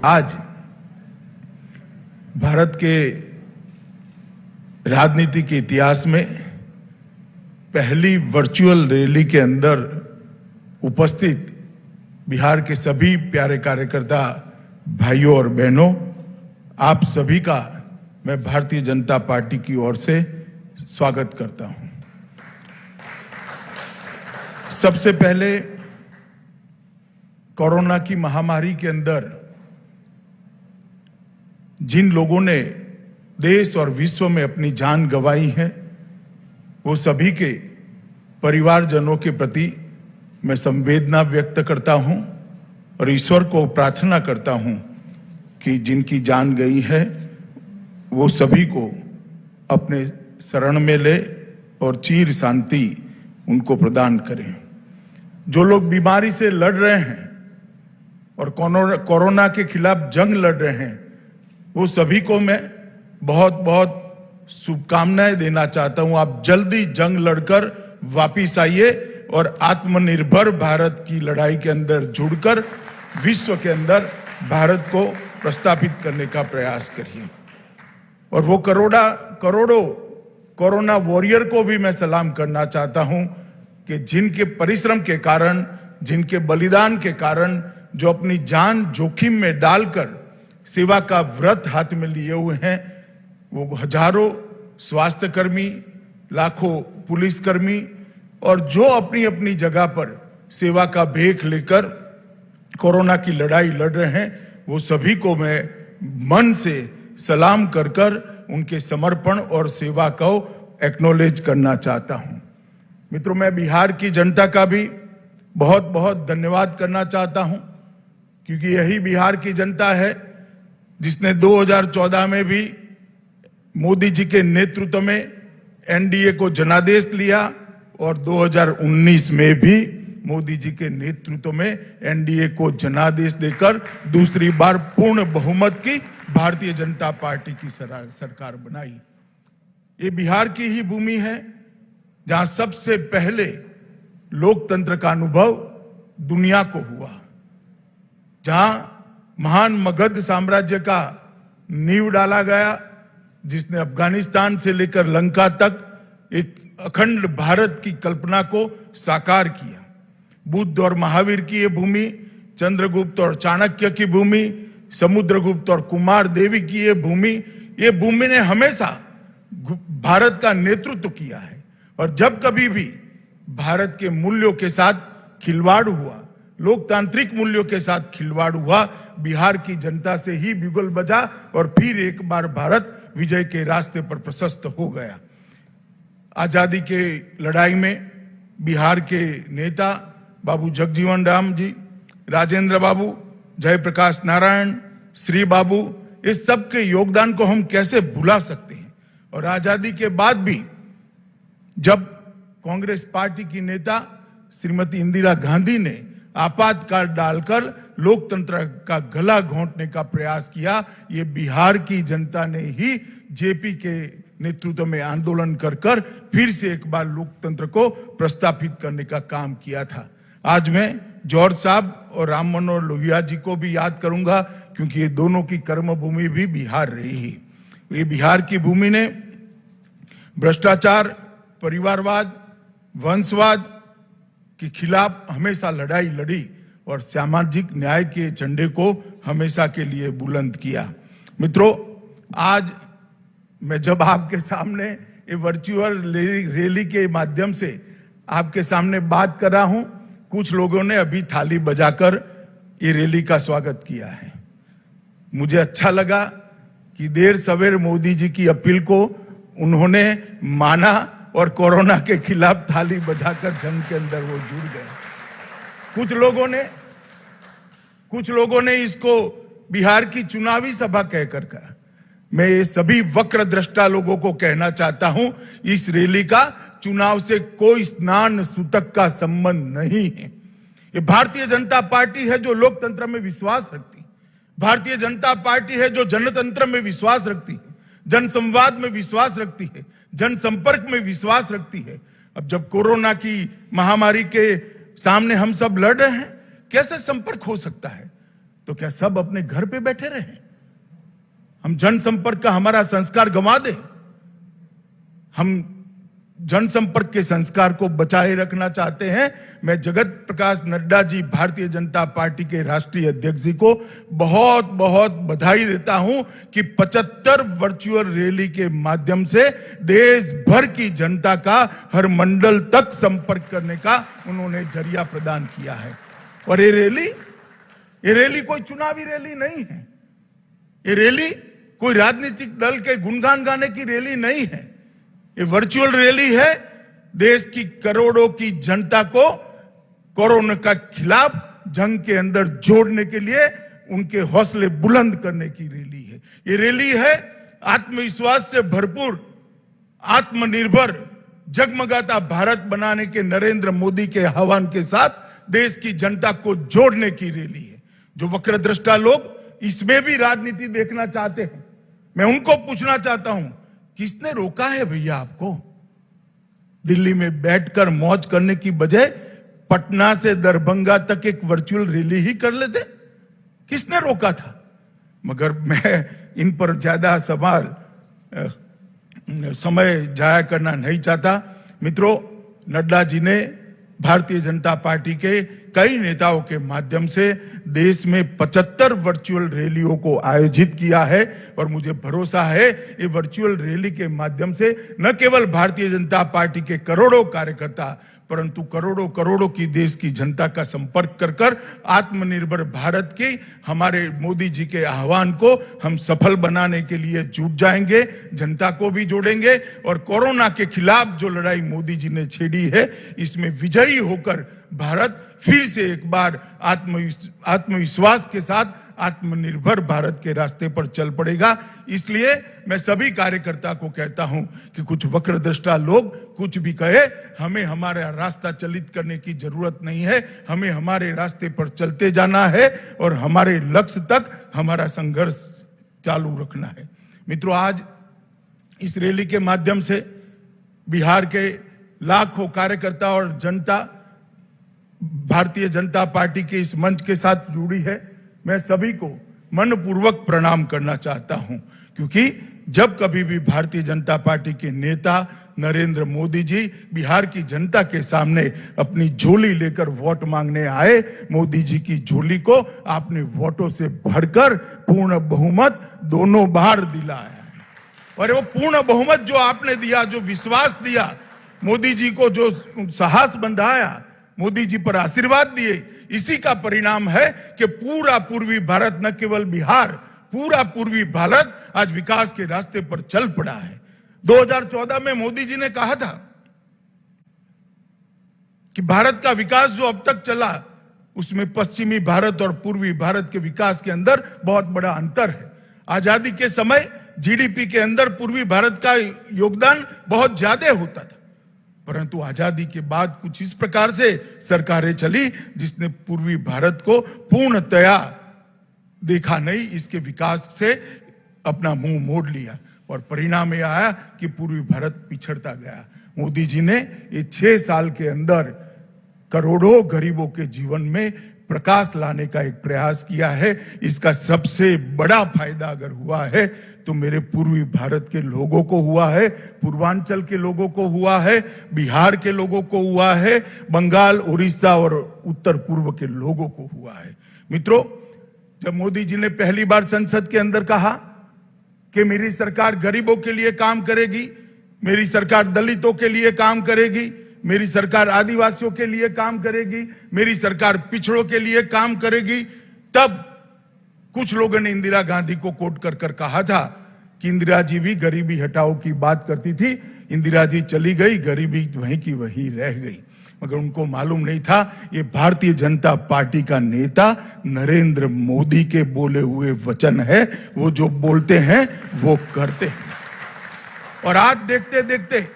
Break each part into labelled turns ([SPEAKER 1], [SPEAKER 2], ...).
[SPEAKER 1] आज भारत के राजनीति के इतिहास में पहली वर्चुअल रैली के अंदर उपस्थित बिहार के सभी प्यारे कार्यकर्ता भाइयों और बहनों, आप सभी का मैं भारतीय जनता पार्टी की ओर से स्वागत करता हूं। सबसे पहले कोरोना की महामारी के अंदर जिन लोगों ने देश और विश्व में अपनी जान गंवाई है, वो सभी के परिवारजनों के प्रति मैं संवेदना व्यक्त करता हूं और ईश्वर को प्रार्थना करता हूं कि जिनकी जान गई है वो सभी को अपने शरण में ले और चीर शांति उनको प्रदान करें। जो लोग बीमारी से लड़ रहे हैं और कोरोना के खिलाफ जंग लड़ रहे हैं, वो सभी को मैं बहुत बहुत शुभकामनाएं देना चाहता हूं। आप जल्दी जंग लड़कर वापिस आइए और आत्मनिर्भर भारत की लड़ाई के अंदर जुड़कर विश्व के अंदर भारत को प्रस्थापित करने का प्रयास करिए। और वो करोड़ों कोरोना वॉरियर को भी मैं सलाम करना चाहता हूं कि जिनके परिश्रम के कारण, जिनके बलिदान के कारण, जो अपनी जान जोखिम में डालकर सेवा का व्रत हाथ में लिए हुए हैं, वो हजारों स्वास्थ्यकर्मी, लाखों पुलिसकर्मी और जो अपनी अपनी जगह पर सेवा का भेख लेकर कोरोना की लड़ाई लड़ रहे हैं, वो सभी को मैं मन से सलाम कर उनके समर्पण और सेवा को एक्नॉलेज करना चाहता हूं। मित्रों, मैं बिहार की जनता का भी बहुत बहुत धन्यवाद करना चाहता हूं, क्योंकि यही बिहार की जनता है जिसने 2014 में भी मोदी जी के नेतृत्व में एनडीए को जनादेश लिया और 2019 में भी मोदी जी के नेतृत्व में एनडीए को जनादेश देकर दूसरी बार पूर्ण बहुमत की भारतीय जनता पार्टी की सरकार बनाई। ये बिहार की ही भूमि है जहां सबसे पहले लोकतंत्र का अनुभव दुनिया को हुआ, जहां महान मगध साम्राज्य का नींव डाला गया, जिसने अफगानिस्तान से लेकर लंका तक एक अखंड भारत की कल्पना को साकार किया। बुद्ध और महावीर की ये भूमि, चंद्रगुप्त और चाणक्य की भूमि, समुद्रगुप्त और कुमार देवी की ये भूमि ने हमेशा भारत का नेतृत्व किया है। और जब कभी भी भारत के मूल्यों के साथ खिलवाड़ हुआ, लोकतांत्रिक मूल्यों के साथ खिलवाड़ हुआ, बिहार की जनता से ही बिगुल बजा और फिर एक बार भारत विजय के रास्ते पर प्रशस्त हो गया। आजादी के लड़ाई में बिहार के नेता बाबू जगजीवन राम जी, राजेंद्र बाबू, जयप्रकाश नारायण, श्री बाबू, इस सब के योगदान को हम कैसे भुला सकते हैं। और आजादी के बाद भी जब कांग्रेस पार्टी की नेता श्रीमती इंदिरा गांधी ने आपातकाल डालकर लोकतंत्र का गला घोंटने का प्रयास किया, ये बिहार की जनता ने ही जेपी के नेतृत्व में आंदोलन कर फिर से एक बार लोकतंत्र को प्रस्थापित करने का काम किया था। आज मैं जॉर्ज साहब और राम मनोहर लोहिया जी को भी याद करूंगा, क्योंकि ये दोनों की कर्मभूमि भी बिहार रही है। ये बिहार की भूमि ने भ्रष्टाचार, परिवारवाद, वंशवाद के खिलाफ हमेशा लड़ाई लड़ी और सामाजिक न्याय के झंडे को हमेशा के लिए बुलंद किया। मित्रों, आज मैं जब आपके सामने ये वर्चुअल रैली के माध्यम से आपके सामने बात कर रहा हूं, कुछ लोगों ने अभी थाली बजाकर ये रैली का स्वागत किया है। मुझे अच्छा लगा कि देर सवेर मोदी जी की अपील को उन्होंने माना और कोरोना के खिलाफ थाली बजाकर जंग के अंदर वो जुड़ गए। कुछ लोगों ने इसको बिहार की चुनावी सभा कहकर कहा। मैं ये सभी वक्र दृष्टा लोगों को कहना चाहता हूं, इस रैली का चुनाव से कोई स्नान सूतक का संबंध नहीं है। ये भारतीय जनता पार्टी है जो लोकतंत्र में विश्वास रखती है। भारतीय जनता पार्टी है जो जनतंत्र में विश्वास रखती है, जनसंवाद में विश्वास रखती है, जनसंपर्क में विश्वास रखती है। अब जब कोरोना की महामारी के सामने हम सब लड़ रहे हैं, कैसे संपर्क हो सकता है? तो क्या सब अपने घर पे बैठे रहे? हम जनसंपर्क का हमारा संस्कार गंवा दे? हम जनसंपर्क के संस्कार को बचाए रखना चाहते हैं। मैं जगत प्रकाश नड्डा जी, भारतीय जनता पार्टी के राष्ट्रीय अध्यक्ष जी को बहुत बहुत बधाई देता हूं कि 75 वर्चुअल रैली के माध्यम से देश भर की जनता का हर मंडल तक संपर्क करने का उन्होंने जरिया प्रदान किया है। और ये रैली कोई चुनावी रैली नहीं है। ये रैली कोई राजनीतिक दल के गुणगान गाने की रैली नहीं है। ये वर्चुअल रैली है देश की करोड़ों की जनता को कोरोना के खिलाफ जंग के अंदर जोड़ने के लिए उनके हौसले बुलंद करने की रैली है। ये रैली है आत्मविश्वास से भरपूर, आत्मनिर्भर, जगमगाता भारत बनाने के नरेंद्र मोदी के आह्वान के साथ देश की जनता को जोड़ने की रैली है। जो वक्रदृष्टा लोग इसमें भी राजनीति देखना चाहते हैं, मैं उनको पूछना चाहता हूं, किसने रोका है भैया आपको? दिल्ली में बैठकर मौज करने की बजाय पटना से दरभंगा तक एक वर्चुअल रैली ही कर लेते। किसने रोका था? मगर मैं इन पर ज्यादा समय जाया करना नहीं चाहता। मित्रों, नड्डा जी ने भारतीय जनता पार्टी के कई नेताओं के माध्यम से देश में 75 वर्चुअल रैलियों को आयोजित किया है और मुझे भरोसा है ये वर्चुअल रैली के माध्यम से न केवल भारतीय जनता पार्टी के करोड़ों कार्यकर्ता परंतु करोड़ों करोड़ों की देश की जनता का संपर्क कर कर आत्मनिर्भर भारत की हमारे मोदी जी के आह्वान को हम सफल बनाने के लिए जुट जाएंगे, जनता को भी जोड़ेंगे और कोरोना के खिलाफ जो लड़ाई मोदी जी ने छेड़ी है इसमें विजयी होकर भारत फिर से एक बार आत्मविश्वास के साथ आत्मनिर्भर भारत के रास्ते पर चल पड़ेगा। इसलिए मैं सभी कार्यकर्ता को कहता हूं कि कुछ वक्रदृष्टा लोग कुछ भी कहे, हमें हमारा रास्ता चलित करने की जरूरत नहीं है। हमें हमारे रास्ते पर चलते जाना है और हमारे लक्ष्य तक हमारा संघर्ष चालू रखना है। मित्रों, आज इस रैली के माध्यम से बिहार के लाखों कार्यकर्ता और जनता भारतीय जनता पार्टी के इस मंच के साथ जुड़ी है। मैं सभी को मनपूर्वक प्रणाम करना चाहता हूं, क्योंकि जब कभी भी भारतीय जनता पार्टी के नेता नरेंद्र मोदी जी बिहार की जनता के सामने अपनी झोली लेकर वोट मांगने आए, मोदी जी की झोली को आपने वोटों से भरकर पूर्ण बहुमत दोनों बार दिलाया। और वो पूर्ण बहुमत जो आपने दिया, जो विश्वास दिया, मोदी जी को जो साहस बंधाया, मोदी जी पर आशीर्वाद दिए, इसी का परिणाम है कि पूरा पूर्वी भारत, न केवल बिहार, पूरा पूर्वी भारत आज विकास के रास्ते पर चल पड़ा है। 2014 में मोदी जी ने कहा था कि भारत का विकास जो अब तक चला उसमें पश्चिमी भारत और पूर्वी भारत के विकास के अंदर बहुत बड़ा अंतर है। आजादी के समय जीडीपी के अंदर पूर्वी भारत का योगदान बहुत ज्यादा होता था, परंतु आजादी के बाद कुछ इस प्रकार से सरकारें चली जिसने पूर्वी भारत को पूर्णतया देखा नहीं, इसके विकास से अपना मुंह मोड़ लिया और परिणाम यह आया कि पूर्वी भारत पिछड़ता गया। मोदी जी ने ये 6 साल के अंदर करोड़ों गरीबों के जीवन में प्रकाश लाने का एक प्रयास किया है। इसका सबसे बड़ा फायदा अगर हुआ है तो मेरे पूर्वी भारत के लोगों को हुआ है, पूर्वांचल के लोगों को हुआ है, बिहार के लोगों को हुआ है, बंगाल, उड़ीसा और उत्तर पूर्व के लोगों को हुआ है। मित्रों, जब मोदी जी ने पहली बार संसद के अंदर कहा कि मेरी सरकार गरीबों के लिए काम करेगी, मेरी सरकार दलितों के लिए काम करेगी, मेरी सरकार आदिवासियों के लिए काम करेगी, मेरी सरकार पिछड़ों के लिए काम करेगी, तब कुछ लोगों ने इंदिरा गांधी को कोट कर कर कहा था कि इंदिरा जी भी गरीबी हटाओ की बात करती थी, इंदिरा जी चली गई, गरीबी वहीं की वहीं रह गई। मगर उनको मालूम नहीं था ये भारतीय जनता पार्टी का नेता नरेंद्र मोदी के बोले हुए वचन है। वो जो बोलते हैं वो करते हैं। और आज देखते देखते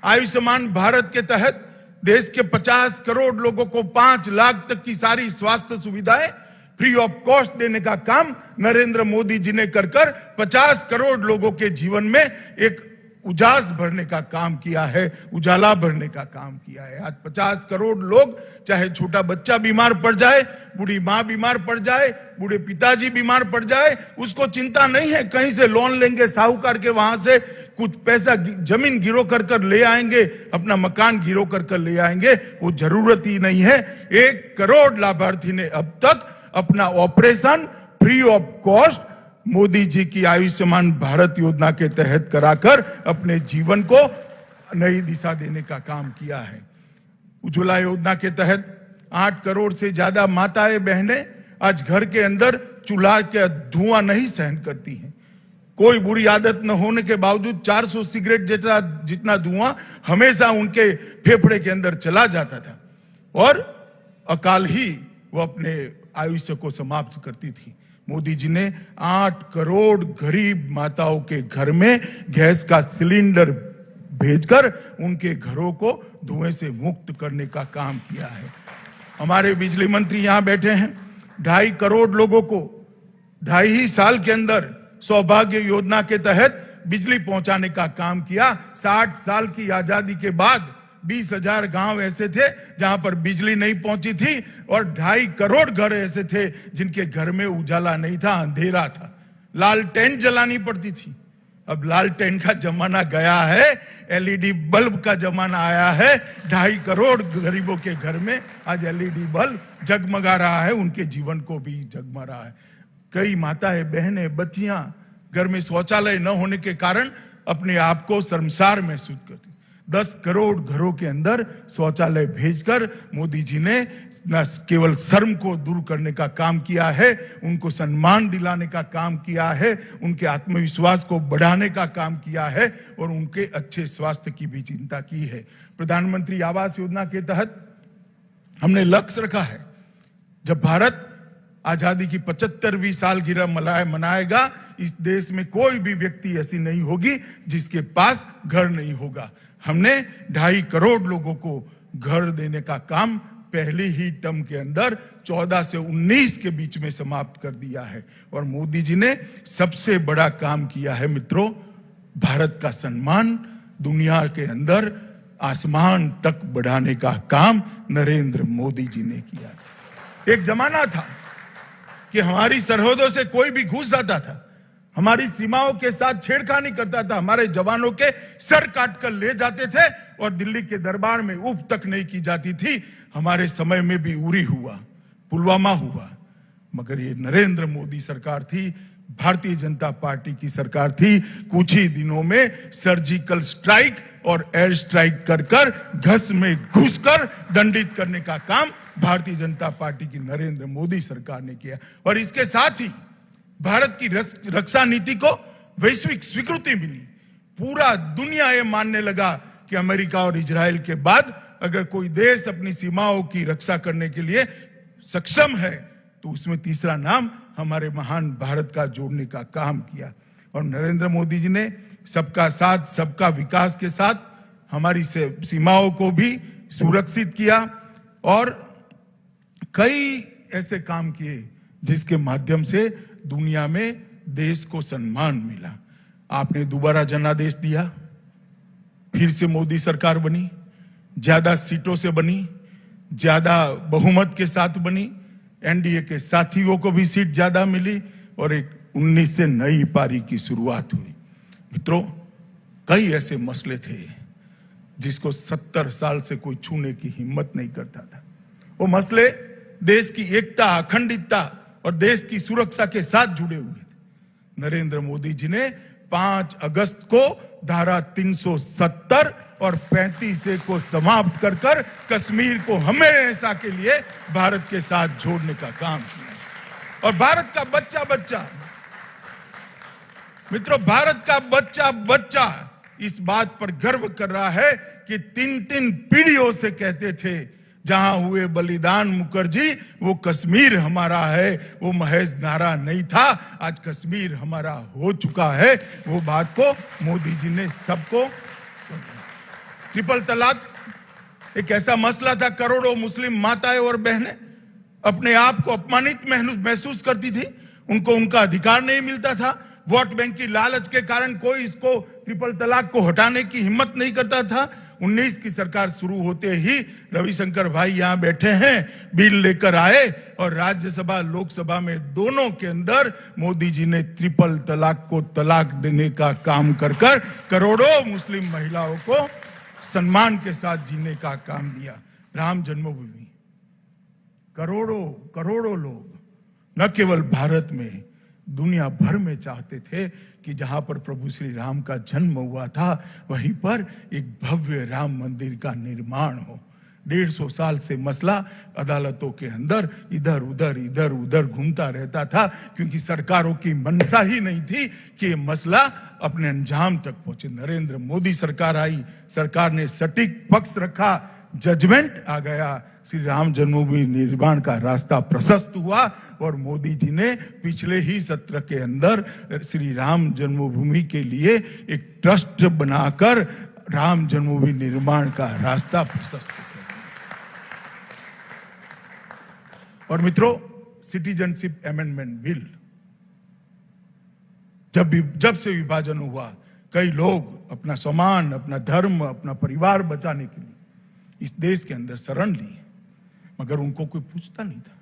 [SPEAKER 1] आयुष्मान भारत के तहत देश के 50 करोड़ लोगों को 5 लाख तक की सारी स्वास्थ्य सुविधाएं फ्री ऑफ कॉस्ट देने का काम नरेंद्र मोदी जी ने कर 50 करोड़ लोगों के जीवन में एक उजास भरने का काम किया है, उजाला भरने का काम किया है। आज 50 करोड़ लोग, चाहे छोटा बच्चा बीमार पड़ जाए, बूढ़ी माँ बीमार पड़ जाए, बूढ़े पिताजी बीमार पड़ जाए, उसको चिंता नहीं है कहीं से लोन लेंगे साहूकार के, वहां से कुछ पैसा जमीन गिरो कर ले आएंगे, अपना मकान गिरो कर ले आएंगे, वो जरूरत ही नहीं है। 1 करोड़ लाभार्थी ने अब तक अपना operation free of cost Modi ji की आयुष्मान भारत योजना के तहत कराकर अपने जीवन को नई दिशा देने का काम किया है। उज्ज्वला योजना के तहत 8 करोड़ से ज्यादा माताएं बहनें आज घर के अंदर चूल्हा के धुआं नहीं सहन करती हैं। कोई बुरी आदत न होने के बावजूद 400 सिगरेट जैसा जितना धुआं हमेशा उनके फेफड़े के अंदर चला जाता था और अकाल ही वो अपने आयुष्य को समाप्त करती थी। मोदी जी ने 8 करोड़ गरीब माताओं के घर में गैस का सिलेंडर भेजकर उनके घरों को धुएं से मुक्त करने का काम किया है। हमारे बिजली मंत्री यहां बैठे हैं। 2.5 करोड़ लोगों को 2.5 साल के अंदर सौभाग्य योजना के तहत बिजली पहुंचाने का काम किया। 60 साल की आजादी के बाद 20,000 गांव ऐसे थे जहां पर बिजली नहीं पहुंची थी और 2.5 करोड़ घर ऐसे थे जिनके घर में उजाला नहीं था, अंधेरा था, लालटेन जलानी पड़ती थी। अब लालटेन का जमाना गया है, एलईडी बल्ब का जमाना आया है। 2.5 करोड़ गरीबों के घर में आज एलईडी बल्ब जगमगा रहा है, उनके जीवन को भी जगमगा रहा है। कई माताएं बहनें बच्चियां घर में शौचालय न होने के कारण अपने आप को शर्मसार महसूस करती। 10 करोड़ घरों के अंदर शौचालय भेजकर मोदी जी ने न केवल शर्म को दूर करने का काम किया है, उनको सम्मान दिलाने का काम किया है, उनके आत्मविश्वास को बढ़ाने का काम किया है और उनके अच्छे स्वास्थ्य की भी चिंता की है। प्रधानमंत्री आवास योजना के तहत हमने लक्ष्य रखा है, जब भारत आजादी की 75वीं सालगिरह मनाएगा, इस देश में कोई भी व्यक्ति ऐसी नहीं होगी जिसके पास घर नहीं होगा। हमने 2.5 करोड़ लोगों को घर देने का काम पहले ही टर्म के अंदर 14 से 19 के बीच में समाप्त कर दिया है। और मोदी जी ने सबसे बड़ा काम किया है मित्रों, भारत का सम्मान दुनिया के अंदर आसमान तक बढ़ाने का काम नरेंद्र मोदी जी ने किया। एक जमाना था कि हमारी सरहदों से कोई भी घुस जाता था, हमारी सीमाओं के साथ छेड़खानी करता था, हमारे जवानों के सर काट कर ले जाते थे और दिल्ली के दरबार में उफ तक नहीं की जाती थी। हमारे समय में भी उरी हुआ, पुलवामा हुआ, मगर ये नरेंद्र मोदी सरकार थी, भारतीय जनता पार्टी की सरकार थी। कुछ ही दिनों में सर्जिकल स्ट्राइक और एयर स्ट्राइक कर घस में घुसकर दंडित करने का काम भारतीय जनता पार्टी की नरेंद्र मोदी सरकार ने किया। और इसके साथ ही भारत की रक्षा नीति को वैश्विक स्वीकृति मिली। पूरा दुनिया ये मानने लगा कि अमेरिका और इजराइल के बाद अगर कोई देश अपनी सीमाओं की रक्षा करने के लिए सक्षम है तो उसमें तीसरा नाम हमारे महान भारत का जोड़ने का काम किया। और नरेंद्र मोदी जी ने सबका साथ सबका विकास के साथ हमारी सीमाओं को भी सुरक्षित किया और कई ऐसे काम किए जिसके माध्यम से दुनिया में देश को सम्मान मिला। आपने दोबारा जनादेश दिया, फिर से मोदी सरकार बनी, ज्यादा सीटों से बनी, ज्यादा बहुमत के साथ बनी, एनडीए के साथियों को भी सीट ज्यादा मिली और एक 19 से नई पारी की शुरुआत हुई। मित्रों, कई ऐसे मसले थे जिसको 70 साल से कोई छूने की हिम्मत नहीं करता था। वो मसले देश की एकता, अखंडितता और देश की सुरक्षा के साथ जुड़े हुए थे। नरेंद्र मोदी जी ने 5 अगस्त को धारा 370 और 35 को समाप्त कर कश्मीर को हमेशा के लिए भारत के साथ जोड़ने का काम किया। और भारत का बच्चा मित्रों, भारत का बच्चा इस बात पर गर्व कर रहा है कि 3 पीढ़ियों से कहते थे जहां हुए बलिदान मुखर्जी वो कश्मीर हमारा है, वो महज नारा नहीं था, आज कश्मीर हमारा हो चुका है। वो बात को मोदी जी ने सबको। ट्रिपल तलाक एक ऐसा मसला था, करोड़ों मुस्लिम माताएं और बहनें अपने आप को अपमानित महसूस करती थी, उनको उनका अधिकार नहीं मिलता था। वोट बैंक की लालच के कारण कोई इसको ट्रिपल तलाक को हटाने की हिम्मत नहीं करता था। 19 की सरकार शुरू होते ही रविशंकर भाई यहां बैठे हैं, बिल लेकर आए और राज्यसभा लोकसभा में दोनों के अंदर मोदी जी ने ट्रिपल तलाक को तलाक देने का काम कर करोड़ों मुस्लिम महिलाओं को सम्मान के साथ जीने का काम दिया। राम जन्मभूमि करोड़ों लोग न केवल भारत में, दुनिया भर में चाहते थे कि जहां पर प्रभु श्री राम का जन्म हुआ था वहीं पर एक भव्य राम मंदिर का निर्माण हो। 150 साल से मसला अदालतों के अंदर इधर उधर घूमता रहता था, क्योंकि सरकारों की मंशा ही नहीं थी कि ये मसला अपने अंजाम तक पहुंचे। नरेंद्र मोदी सरकार आई, सरकार ने सटीक पक्ष रखा, जजमेंट आ गया, श्री राम जन्मभूमि निर्माण का रास्ता प्रशस्त हुआ और मोदी जी ने पिछले ही सत्र के अंदर श्री राम जन्मभूमि के लिए एक ट्रस्ट बनाकर राम जन्मभूमि निर्माण का रास्ता प्रशस्त किया। और मित्रों, सिटीजनशिप अमेंडमेंट बिल जब से विभाजन हुआ, कई लोग अपना सम्मान, अपना धर्म, अपना परिवार बचाने के लिए इस देश के अंदर शरण ली, मगर उनको कोई पूछता नहीं था।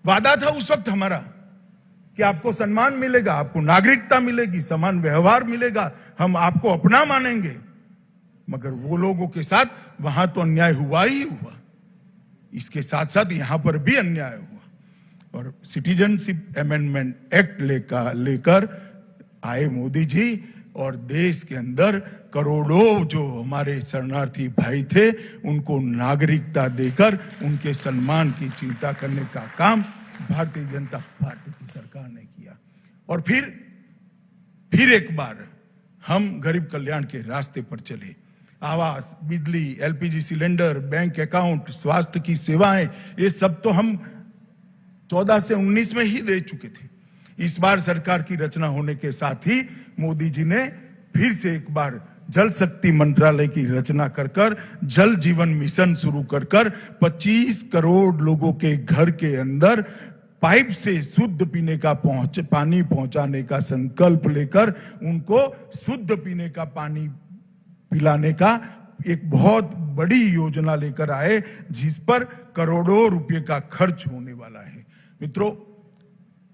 [SPEAKER 1] वादा था उस वक्त हमारा कि आपको सम्मान मिलेगा, आपको नागरिकता मिलेगी, समान व्यवहार मिलेगा, हम आपको अपना मानेंगे, मगर वो लोगों के साथ वहां तो अन्याय हुआ ही हुआ, इसके साथ साथ यहां पर भी अन्याय हुआ। और सिटीजनशिप अमेंडमेंट एक्ट लेकर आए मोदी जी और देश के अंदर करोड़ों जो हमारे शरणार्थी भाई थे उनको नागरिकता देकर उनके सम्मान की चिंता करने का काम भारतीय जनता पार्टी की सरकार ने किया। और फिर एक बार हम गरीब कल्याण के रास्ते पर चले। आवास, बिजली, एलपीजी सिलेंडर, बैंक अकाउंट, स्वास्थ्य की सेवाएं, ये सब तो हम 14 से 19 में ही दे चुके थे। इस बार सरकार की रचना होने के साथ ही मोदी जी ने फिर से एक बार जल शक्ति मंत्रालय की रचना कर जल जीवन मिशन शुरू कर 25 करोड़ लोगों के घर के अंदर पाइप से शुद्ध पीने का पानी पहुंचाने का संकल्प लेकर उनको शुद्ध पीने का पानी पिलाने का एक बहुत बड़ी योजना लेकर आए, जिस पर करोड़ों रुपए का खर्च होने वाला है। मित्रों,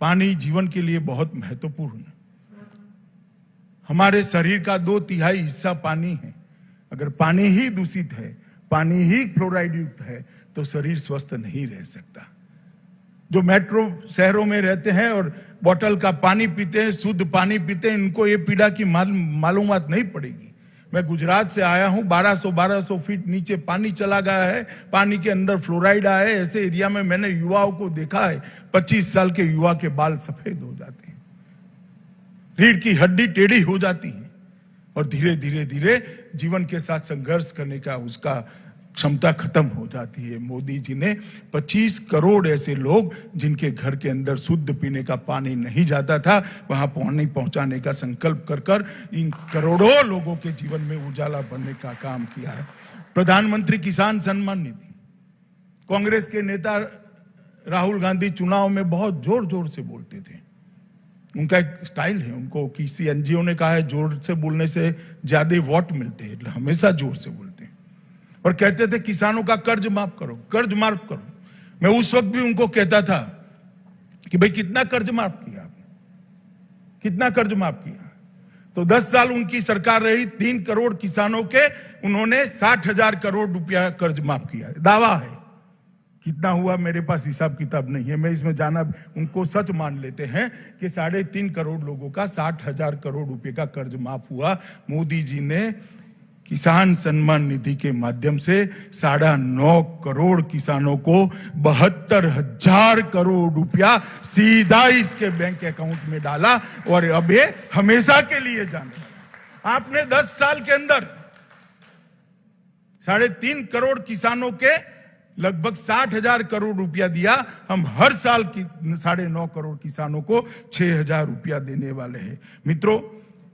[SPEAKER 1] पानी जीवन के लिए बहुत महत्वपूर्ण है। हमारे शरीर का 2/3 हिस्सा पानी है। अगर पानी ही दूषित है, पानी ही फ्लोराइड युक्त है, तो शरीर स्वस्थ नहीं रह सकता। जो मेट्रो शहरों में रहते हैं और बोतल का पानी पीते हैं, शुद्ध पानी पीते हैं, इनको ये पीड़ा की मालूमात नहीं पड़ेगी। मैं गुजरात से आया हूं, 1200 फीट नीचे पानी चला गया है, पानी के अंदर फ्लोराइड आया है। ऐसे एरिया में मैंने युवाओं को देखा है, 25 साल के युवा के बाल सफेद हो जाते हैं, रीढ़ की हड्डी टेढ़ी हो जाती है और धीरे धीरे जीवन के साथ संघर्ष करने का उसका क्षमता खत्म हो जाती है। मोदी जी ने 25 करोड़ ऐसे लोग जिनके घर के अंदर शुद्ध पीने का पानी नहीं जाता था, वहां पानी पहुंचाने का संकल्प कर इन करोड़ों लोगों के जीवन में उजाला बनने का काम किया है। प्रधानमंत्री किसान सम्मान निधि, कांग्रेस के नेता राहुल गांधी चुनाव में बहुत जोर से बोलते थे। उनका एक स्टाइल है, उनको किसी एनजीओ ने कहा है जोर से बोलने से ज्यादा वोट मिलते हैं, हमेशा जोर से बोलते हैं। और कहते थे किसानों का कर्ज माफ करो, कर्ज माफ करो। मैं उस वक्त भी उनको कहता था कि भाई कितना कर्ज माफ किया आपने, कितना कर्ज माफ किया? तो 10 साल उनकी सरकार रही, 3 करोड़ किसानों के उन्होंने 60,000 करोड़ रुपया कर्ज माफ किया। दावा है, कितना हुआ मेरे पास हिसाब किताब नहीं है, मैं इसमें जाना, उनको सच मान लेते हैं कि 3.5 करोड़ लोगों का 60,000 करोड़ रुपए का कर्ज माफ हुआ। मोदी जी ने किसान सम्मान निधि के माध्यम से 9.5 करोड़ किसानों को 72,000 करोड़ रुपया सीधा इसके बैंक अकाउंट में डाला और अब ये हमेशा के लिए जाने लगा। आपने 10 साल के अंदर 3.5 करोड़ किसानों के लगभग 60,000 करोड़ रुपया दिया। हम हर साल की 9.5 करोड़ किसानों को 6,000 रुपया देने वाले हैं। मित्रों,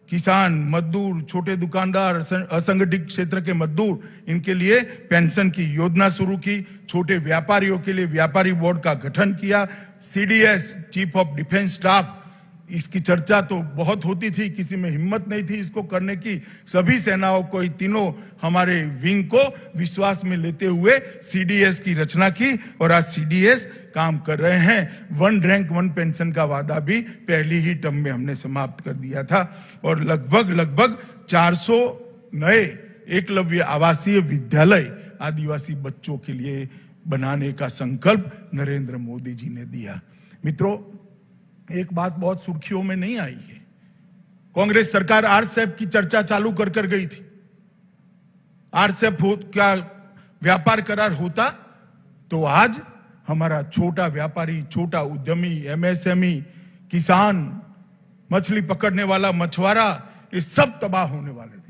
[SPEAKER 1] किसान, मजदूर, छोटे दुकानदार, असंगठित क्षेत्र के मजदूर, इनके लिए पेंशन की योजना शुरू की। छोटे व्यापारियों के लिए व्यापारी बोर्ड का गठन किया। CDS, chief of defence staff, इसकी चर्चा तो बहुत होती थी, किसी में हिम्मत नहीं थी इसको करने की। सभी सेनाओं को, तीनों हमारे विंग को विश्वास में लेते हुए सीडीएस की रचना की और आज सीडीएस काम कर रहे हैं। 1 रैंक 1 पेंशन का वादा भी पहली ही टर्म में हमने समाप्त कर दिया था और लगभग 400 नए एकलव्य आवासीय विद्यालय आदिवासी बच्चों के लिए बनाने का संकल्प नरेंद्र मोदी जी ने दिया। मित्रों, एक बात बहुत सुर्खियों में नहीं आई है। कांग्रेस सरकार आरसेप की चर्चा चालू कर गई थी। आरसेप क्या व्यापार करार होता तो आज हमारा छोटा व्यापारी, छोटा उद्यमी, एमएसएमई, किसान, मछली पकड़ने वाला मछुआरा, ये सब तबाह होने वाले थे।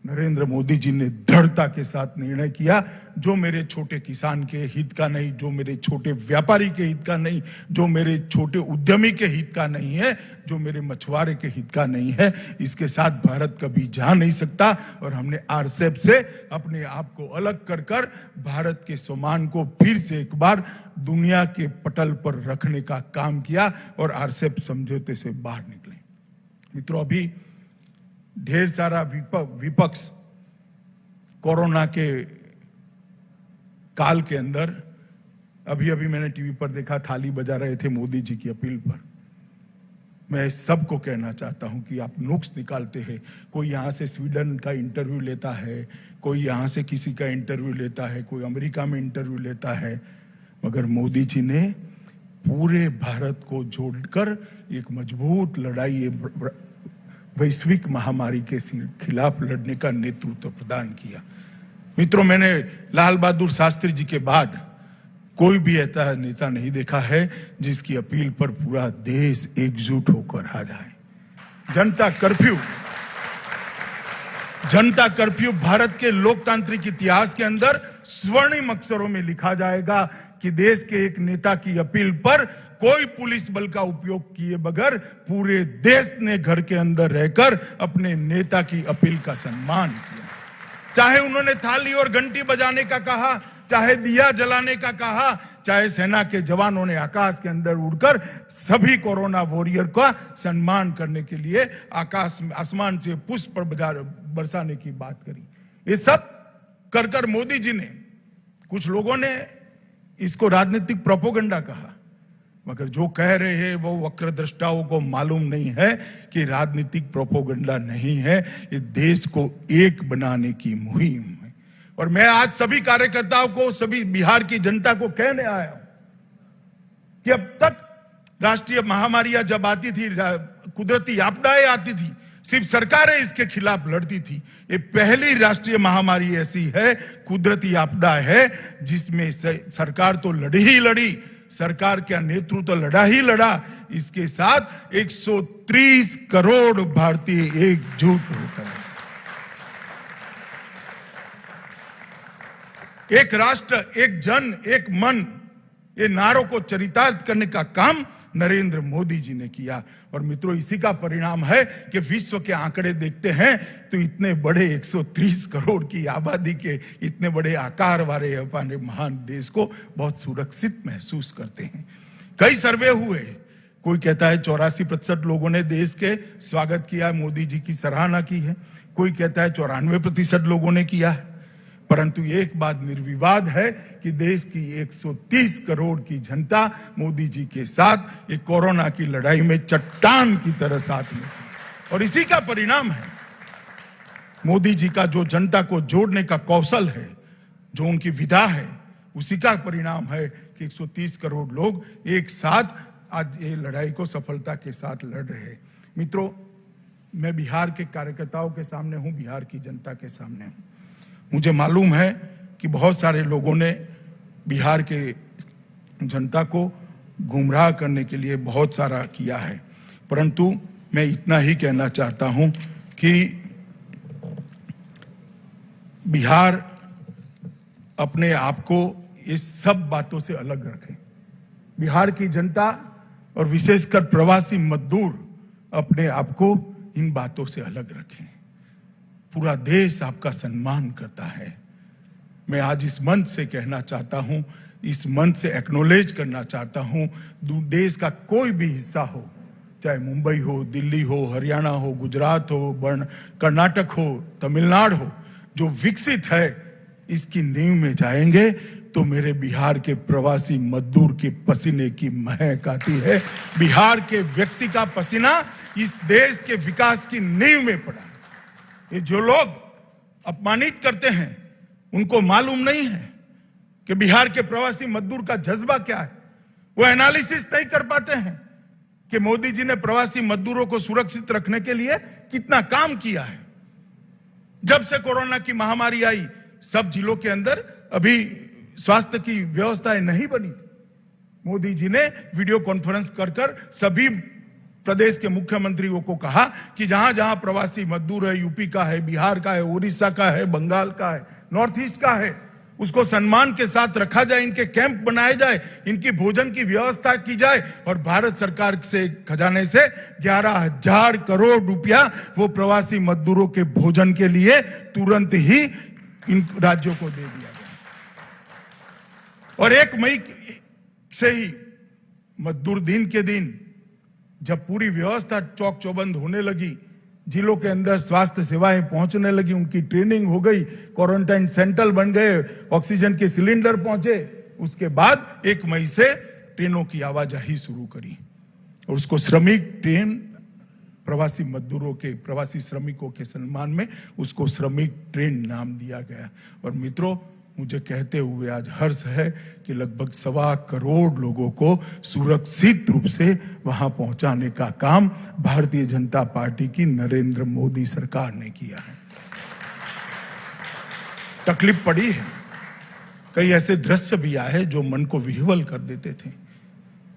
[SPEAKER 1] नरेंद्र मोदी जी ने दृढ़ता के साथ निर्णय किया, जो मेरे छोटे किसान के हित का नहीं, जो मेरे छोटे व्यापारी के हित का नहीं, जो मेरे छोटे उद्यमी के हित का नहीं है, जो मेरे मछुआरे के हित का नहीं है, इसके साथ भारत कभी जा नहीं सकता। और हमने आरसेप से अपने आप को अलग कर भारत के सम्मान को फिर से एक बार दुनिया के पटल पर रखने का काम किया और आरसेप समझौते से बाहर निकले। मित्रों, अभी ढेर सारा विपक्ष कोरोना के काल के अंदर, अभी मैंने टीवी पर देखा, थाली बजा रहे थे मोदी जी की अपील पर। मैं सबको कहना चाहता हूं कि आप नुक्स निकालते हैं। कोई यहां से स्वीडन का इंटरव्यू लेता है, कोई यहां से किसी का इंटरव्यू लेता है, कोई अमेरिका में इंटरव्यू लेता है, मगर मोदी जी ने पूरे भारत को जोड़कर एक मजबूत लड़ाई, वैश्विक महामारी के खिलाफ लड़ने का नेतृत्व प्रदान किया। मित्रों, मैंने लाल बहादुर शास्त्री जी के बाद कोई भी ऐसा नेता नहीं देखा है जिसकी अपील पर पूरा देश एकजुट होकर आ जाए। जनता कर्फ्यू भारत के लोकतांत्रिक इतिहास के अंदर स्वर्णिम अक्षरों में लिखा जाएगा कि देश के एक नेता की अपील पर कोई पुलिस बल का उपयोग किए बगैर पूरे देश ने घर के अंदर रहकर अपने नेता की अपील का सम्मान किया। चाहे उन्होंने थाली और घंटी बजाने का कहा, चाहे दिया जलाने का कहा, चाहे सेना के जवानों ने आकाश के अंदर उड़कर सभी कोरोना वॉरियर का सम्मान करने के लिए आसमान से पुष्प बरसाने की बात करी। ये सब कर मोदी जी ने, कुछ लोगों ने इसको राजनीतिक प्रोपोगंडा कहा, मगर जो कह रहे हैं वो वक्रदृष्टाओं को मालूम नहीं है कि राजनीतिक प्रोपोगंडा नहीं है, ये देश को एक बनाने की मुहिम है। और मैं आज सभी कार्यकर्ताओं को, सभी बिहार की जनता को कहने आया हूं कि अब तक राष्ट्रीय महामारियां जब आती थी, कुदरती आपदाएं आती थी, सिर्फ सरकारें इसके खिलाफ लड़ती थी। ये पहली राष्ट्रीय महामारी ऐसी है, कुदरती आपदा है, जिसमें सरकार तो लड़ी ही लड़ी, सरकार का नेतृत्व लड़ा ही लड़ा, इसके साथ 130 करोड़ भारतीय एकजुट होकर एक राष्ट्र, एक जन, एक मन, ये नारों को चरितार्थ करने का काम नरेंद्र मोदी जी ने किया। और मित्रों, इसी का परिणाम है कि विश्व के आंकड़े देखते हैं तो इतने बड़े 130 करोड़ की आबादी के इतने बड़े आकार वाले अपने महान देश को बहुत सुरक्षित महसूस करते हैं। कई सर्वे हुए, कोई कहता है 84% लोगों ने देश के स्वागत किया, मोदी जी की सराहना की है, कोई कहता है 94% लोगों ने किया है। परंतु एक बात निर्विवाद है कि देश की 130 करोड़ की जनता मोदी जी के साथ एक कोरोना की लड़ाई में चट्टान की तरह साथ में, और इसी का परिणाम है मोदी जी का जो जनता को जोड़ने का कौशल है, जो उनकी विधा है, उसी का परिणाम है कि 130 करोड़ लोग एक साथ आज ये लड़ाई को सफलता के साथ लड़ रहे हैं। मित्रों, मैं बिहार के कार्यकर्ताओं के सामने हूं, बिहार की जनता के सामने हूं। मुझे मालूम है कि बहुत सारे लोगों ने बिहार के जनता को गुमराह करने के लिए बहुत सारा किया है, परंतु मैं इतना ही कहना चाहता हूं कि बिहार अपने आप को इस सब बातों से अलग रखे। बिहार की जनता और विशेषकर प्रवासी मजदूर अपने आप को इन बातों से अलग रखें। पूरा देश आपका सम्मान करता है। मैं आज इस मंच से कहना चाहता हूं, इस मंच से एक्नॉलेज करना चाहता हूं, देश का कोई भी हिस्सा हो, चाहे मुंबई हो, दिल्ली हो, हरियाणा हो, गुजरात हो, कर्नाटक हो, तमिलनाडु हो, जो विकसित है इसकी नींव में जाएंगे तो मेरे बिहार के प्रवासी मजदूर के पसीने की महक आती है। बिहार के व्यक्ति का पसीना इस देश के विकास की नींव में पड़ा है। ये जो लोग अपमानित करते हैं उनको मालूम नहीं है कि बिहार के प्रवासी मजदूर का जज्बा क्या है। वो एनालिसिस नहीं कर पाते हैं कि मोदी जी ने प्रवासी मजदूरों को सुरक्षित रखने के लिए कितना काम किया है। जब से कोरोना की महामारी आई, सब जिलों के अंदर अभी स्वास्थ्य की व्यवस्थाएं नहीं बनी थी। मोदी जी ने वीडियो कॉन्फ्रेंस कर सभी प्रदेश के मुख्यमंत्रियों को कहा कि जहां जहां प्रवासी मजदूर है, यूपी का है, बिहार का है, उड़ीसा का है, बंगाल का है, नॉर्थ ईस्ट का है, उसको सम्मान के साथ रखा जाए, इनके कैंप बनाए जाए, इनकी भोजन की व्यवस्था की जाए और भारत सरकार से खजाने से 11,000 करोड़ रुपया वो प्रवासी मजदूरों के भोजन के लिए तुरंत ही इन राज्यों को दे दिया गया। और 1 मई से ही मजदूर दिन के दिन जब पूरी व्यवस्था चौक चौबंद होने लगी, जिलों के अंदर स्वास्थ्य सेवाएं पहुंचने लगी, उनकी ट्रेनिंग हो गई, क्वारंटाइन सेंटर बन गए, ऑक्सीजन के सिलेंडर पहुंचे, उसके बाद 1 मई से ट्रेनों की आवाजाही शुरू करी और उसको श्रमिक ट्रेन प्रवासी मजदूरों के, प्रवासी श्रमिकों के सम्मान में उसको श्रमिक ट्रेन नाम दिया गया। और मित्रों, मुझे कहते हुए आज हर्ष है कि लगभग 1.25 करोड़ लोगों को सुरक्षित रूप से वहां पहुंचाने का काम भारतीय जनता पार्टी की नरेंद्र मोदी सरकार ने किया है। तकलीफ पड़ी है, कई ऐसे दृश्य भी आए जो मन को विह्वल कर देते थे।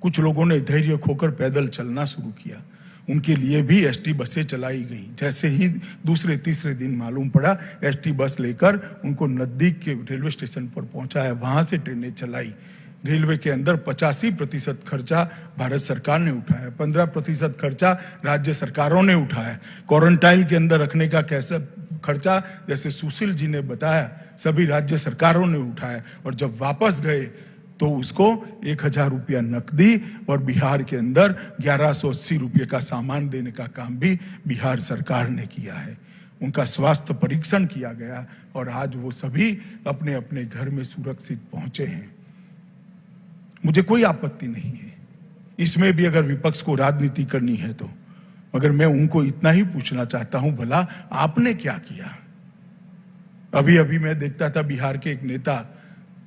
[SPEAKER 1] कुछ लोगों ने धैर्य खोकर पैदल चलना शुरू किया, उनके लिए भी एसटी बसें चलाई गई। जैसे ही दूसरे तीसरे दिन मालूम पड़ा, एसटी बस लेकर उनको नजदीक के रेलवे स्टेशन पर पहुंचाया, वहां से ट्रेनें चलाई। रेलवे के अंदर 85% खर्चा भारत सरकार ने उठाया, 15% खर्चा राज्य सरकारों ने उठाया। क्वारंटाइन के अंदर रखने का कैसा खर्चा, जैसे सुशील जी ने बताया, सभी राज्य सरकारों ने उठाया। और जब वापस गए तो उसको 1,000 रुपया नकदी और बिहार के अंदर 1180 रुपये का सामान देने का काम भी बिहार सरकार ने किया है। उनका स्वास्थ्य परीक्षण किया गया और आज वो सभी अपने अपने घर में सुरक्षित पहुंचे हैं। मुझे कोई आपत्ति नहीं है इसमें भी अगर विपक्ष को राजनीति करनी है तो, मगर मैं उनको इतना ही पूछना चाहता हूं, भला आपने क्या किया? अभी अभी मैं देखता था बिहार के एक नेता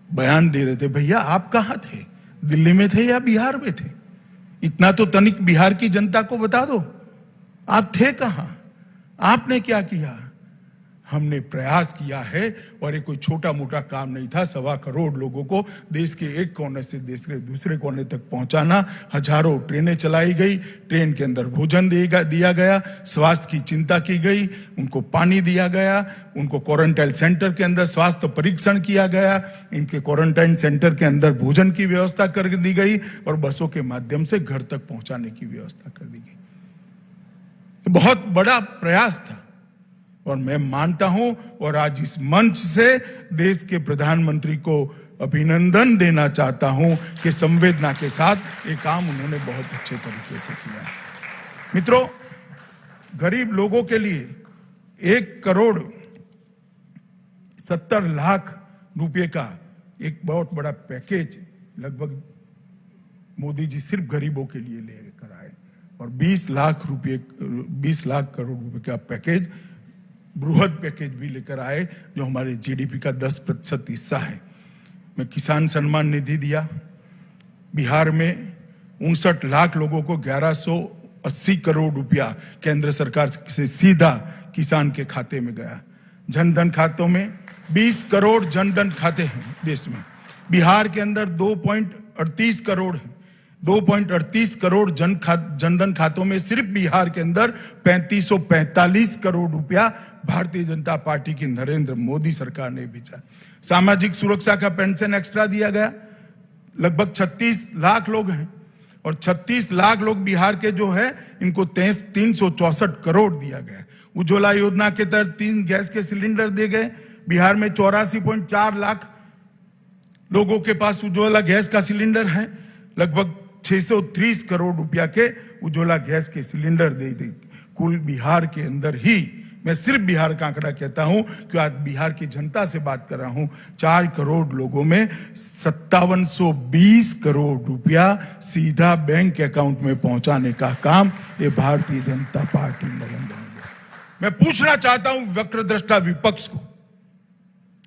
[SPEAKER 1] बयान दे रहे थे, भैया आप कहां थे, दिल्ली में थे या बिहार में थे? इतना तो तनिक बिहार की जनता को बता दो, आप थे कहां, आपने क्या किया? हमने प्रयास किया है और ये कोई छोटा मोटा काम नहीं था। 1.25 करोड़ लोगों को देश के एक कोने से देश के दूसरे कोने तक पहुंचाना, हजारों ट्रेनें चलाई गई, ट्रेन के अंदर भोजन दिया गया, स्वास्थ्य की चिंता की गई, उनको पानी दिया गया, उनको क्वारंटाइन सेंटर के अंदर स्वास्थ्य परीक्षण किया गया, इनके क्वारंटाइन सेंटर के अंदर भोजन की व्यवस्था कर दी गई और बसों के माध्यम से घर तक पहुंचाने की व्यवस्था कर दी गई। तो बहुत बड़ा प्रयास था और मैं मानता हूं और आज इस मंच से देश के प्रधानमंत्री को अभिनंदन देना चाहता हूं कि संवेदना के साथ ये काम उन्होंने बहुत अच्छे तरीके से किया। मित्रों, गरीब लोगों के लिए 1,70,00,000 रुपए का एक बहुत बड़ा पैकेज लगभग मोदी जी सिर्फ गरीबों के लिए लेकर आए और 20 लाख करोड़ रुपए का पैकेज, बृहद पैकेज भी लेकर आए जो हमारे जीडीपी का 10% हिस्सा है। मैं किसान सम्मान निधि दिया, बिहार में 59 लाख लोगों को 1180 करोड़ रुपया केंद्र सरकार से सीधा किसान के खाते में गया। जनधन खातों में 20 करोड़ जनधन खाते हैं देश में, बिहार के अंदर 2.38 करोड़ है। 2.38 करोड़ जनधन खातों में सिर्फ बिहार के अंदर 3545 करोड़ रुपया भारतीय जनता पार्टी की नरेंद्र मोदी सरकार ने भेजा। सामाजिक सुरक्षा का पेंशन एक्स्ट्रा दिया गया, लगभग 36 लाख लोग हैं और 36 लाख लोग बिहार के जो है इनको 364 करोड़ दिया गया। उज्ज्वला योजना के तहत 3 गैस के सिलेंडर दिए गए। बिहार में 84.4 लाख लोगों के पास उज्ज्वला गैस का सिलेंडर है। लगभग 630 करोड़ रुपया के उज्ज्वला गैस के सिलेंडर दे दी। कुल बिहार के अंदर ही, मैं सिर्फ बिहार का आंकड़ा कहता हूं कि आज बिहार की जनता से बात कर रहा हूं, 4 करोड़ लोगों में 5720 करोड़ रुपया सीधा बैंक अकाउंट में पहुंचाने का काम ये भारतीय जनता पार्टी नरेंद्र मोदी। मैं पूछना चाहता हूं वक्रदृष्टा विपक्ष को,